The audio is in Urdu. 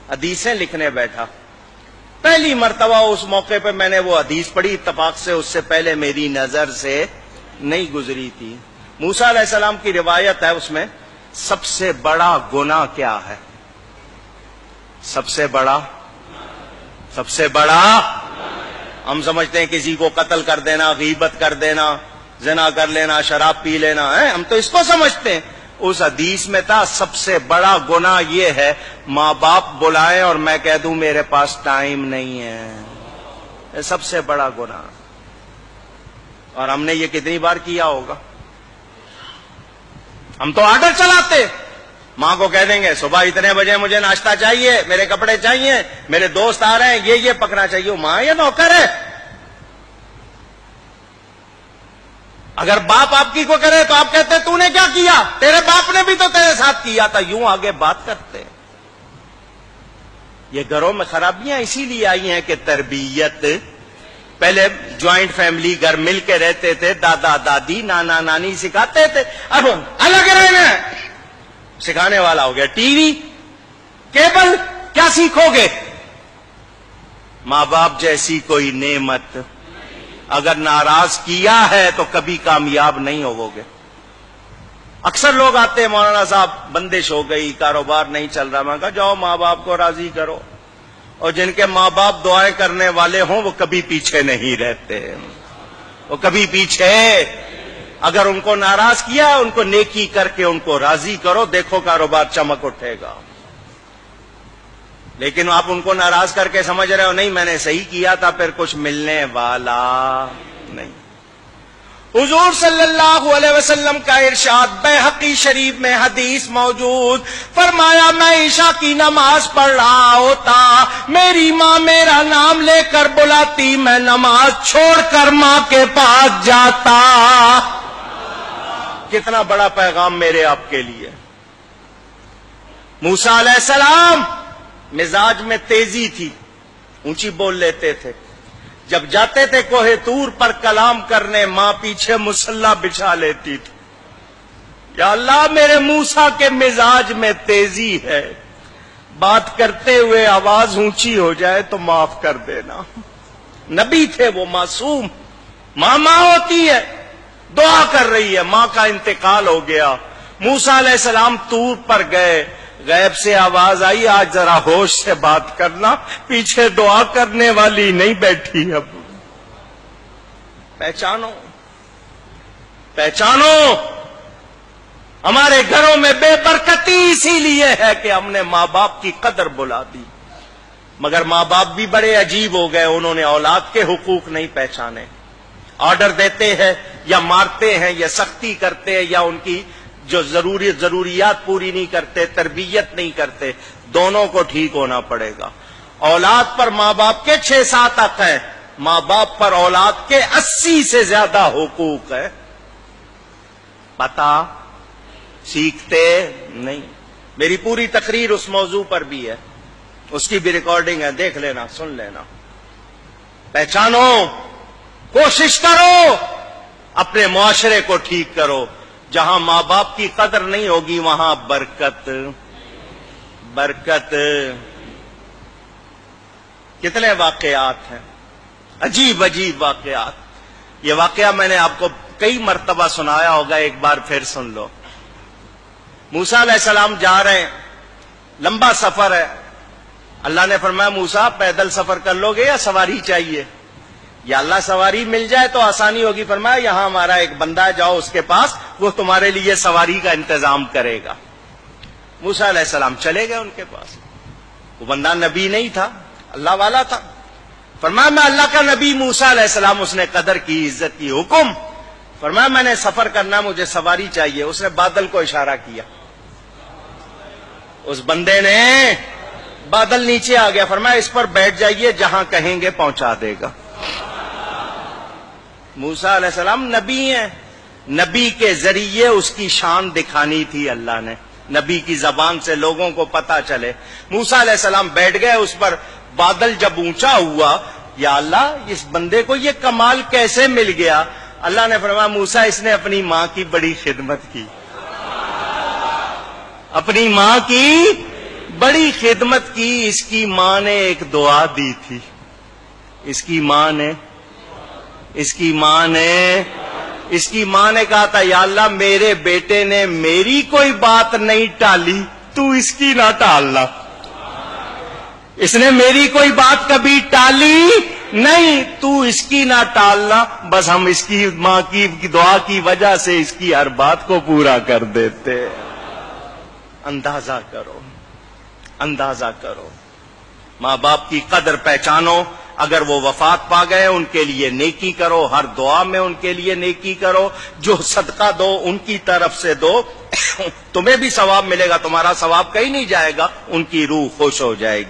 حدیثیں لکھنے بیٹھا. پہلی مرتبہ اس موقع پہ میں نے وہ حدیث پڑھی, اتفاق سے اس سے پہلے میری نظر سے نہیں گزری تھی. موسیٰ علیہ السلام کی روایت ہے, اس میں سب سے بڑا گناہ کیا ہے؟ سب سے بڑا ہم سمجھتے ہیں کسی کو قتل کر دینا, غیبت کر دینا, زنا کر لینا, شراب پی لینا ہے, ہم تو اس کو سمجھتے ہیں. اس حدیث میں تھا سب سے بڑا گناہ یہ ہے ماں باپ بلائیں اور میں کہہ دوں میرے پاس ٹائم نہیں ہے. یہ سب سے بڑا گناہ. اور ہم نے یہ کتنی بار کیا ہوگا؟ ہم تو آرڈر چلاتے, ماں کو کہہ دیں گے صبح اتنے بجے مجھے ناشتہ چاہیے, میرے کپڑے چاہیے, میرے دوست آ رہے ہیں, یہ پکنا چاہیے. ماں یہ نوکر ہے. اگر باپ آپ کی کو کرے تو آپ کہتے تو نے کیا کیا, تیرے باپ نے بھی تو تیرے ساتھ کیا تھا. یوں آگے بات کرتے. یہ گھروں میں خرابیاں اسی لیے آئی ہیں کہ تربیت, پہلے جوائنٹ فیملی گھر مل کے رہتے تھے, دادا دادی نانا نانی سکھاتے تھے. اب الگ رہنا سکھانے والا ہو گیا ٹی وی, کیبل, کیا سیکھو گے؟ ماں باپ جیسی کوئی نعمت اگر ناراض کیا ہے تو کبھی کامیاب نہیں ہوو گے. اکثر لوگ آتے ہیں, مولانا صاحب بندش ہو گئی, کاروبار نہیں چل رہا. میں کہا جاؤ ماں باپ کو راضی کرو, اور جن کے ماں باپ دعائیں کرنے والے ہوں وہ کبھی پیچھے نہیں رہتے, وہ کبھی پیچھے. اگر ان کو ناراض کیا ان کو نیکی کر کے ان کو راضی کرو, دیکھو کاروبار چمک اٹھے گا. لیکن آپ ان کو ناراض کر کے سمجھ رہے ہو نہیں میں نے صحیح کیا تھا, پھر کچھ ملنے والا نہیں. حضور صلی اللہ علیہ وسلم کا ارشاد بیہقی شریف میں حدیث موجود, فرمایا میں عشاء کی نماز پڑھ رہا ہوتا, میری ماں میرا نام لے کر بلاتی, میں نماز چھوڑ کر ماں کے پاس جاتا. کتنا بڑا پیغام میرے آپ کے لیے. موسیٰ علیہ السلام مزاج میں تیزی تھی, اونچی بول لیتے تھے. جب جاتے تھے کوہ طور پر کلام کرنے, ماں پیچھے مصلی بچھا لیتی تھی. یا اللہ میرے موسیٰ کے مزاج میں تیزی ہے, بات کرتے ہوئے آواز اونچی ہو جائے تو معاف کر دینا. نبی تھے وہ, معصوم. ماں ہوتی ہے, دعا کر رہی ہے, ماں کا انتقال ہو گیا. موسیٰ علیہ السلام طور پر گئے, غیب سے آواز آئی آج ذرا ہوش سے بات کرنا, پیچھے دعا کرنے والی نہیں بیٹھی. اب پہچانو ہمارے گھروں میں بے برکتی اسی لیے ہے کہ ہم نے ماں باپ کی قدر بلا دی. مگر ماں باپ بھی بڑے عجیب ہو گئے, انہوں نے اولاد کے حقوق نہیں پہچانے. آرڈر دیتے ہیں یا مارتے ہیں یا سختی کرتے ہیں یا ان کی جو ضروریات پوری نہیں کرتے, تربیت نہیں کرتے. دونوں کو ٹھیک ہونا پڑے گا. اولاد پر ماں باپ کے 6-7 حق ہیں, ماں باپ پر اولاد کے 80 سے زیادہ حقوق ہے. پتہ سیکھتے نہیں. میری پوری تقریر اس موضوع پر بھی ہے, اس کی بھی ریکارڈنگ ہے, دیکھ لینا, سن لینا. پہچانو, کوشش کرو, اپنے معاشرے کو ٹھیک کرو. جہاں ماں باپ کی قدر نہیں ہوگی وہاں برکت. کتنے واقعات ہیں, عجیب واقعات. یہ واقعہ میں نے آپ کو کئی مرتبہ سنایا ہوگا, ایک بار پھر سن لو. موسیٰ علیہ السلام جا رہے ہیں, لمبا سفر ہے. اللہ نے فرمایا موسیٰ پیدل سفر کر لو گے یا سواری چاہیے؟ یا اللہ سواری مل جائے تو آسانی ہوگی. فرمایا یہاں ہمارا ایک بندہ ہے, جاؤ اس کے پاس, وہ تمہارے لیے سواری کا انتظام کرے گا. موسیٰ علیہ السلام چلے گئے ان کے پاس. وہ بندہ نبی نہیں تھا, اللہ والا تھا. فرمایا میں اللہ کا نبی موسیٰ علیہ السلام. اس نے قدر کی, عزت کی. حکم. فرمایا میں نے سفر کرنا, مجھے سواری چاہیے. اس نے بادل کو اشارہ کیا, اس بندے نے, بادل نیچے آ گیا. فرمایا اس پر بیٹھ جائیے, جہاں کہیں گے پہنچا دے گا. موسیٰ علیہ السلام نبی ہیں, نبی کے ذریعے اس کی شان دکھانی تھی اللہ نے, نبی کی زبان سے لوگوں کو پتا چلے. موسیٰ علیہ السلام بیٹھ گئے اس پر. بادل جب اونچا ہوا, یا اللہ اس بندے کو یہ کمال کیسے مل گیا؟ اللہ نے فرمایا موسیٰ اس نے اپنی ماں کی بڑی خدمت کی, اپنی ماں کی بڑی خدمت کی. اس کی ماں نے ایک دعا دی تھی. اس کی ماں نے کہا تھا یا اللہ میرے بیٹے نے میری کوئی بات نہیں ٹالی, تو اس کی نہ ٹالنا. اس نے میری کوئی بات کبھی ٹالی نہیں, تو اس کی نہ ٹالنا. بس ہم اس کی ماں کی دعا کی وجہ سے اس کی ہر بات کو پورا کر دیتے. اندازہ کرو. ماں باپ کی قدر پہچانو. اگر وہ وفات پا گئے ان کے لیے نیکی کرو, ہر دعا میں ان کے لیے نیکی کرو. جو صدقہ دو ان کی طرف سے دو, تمہیں بھی ثواب ملے گا, تمہارا ثواب کہیں نہیں جائے گا, ان کی روح خوش ہو جائے گی.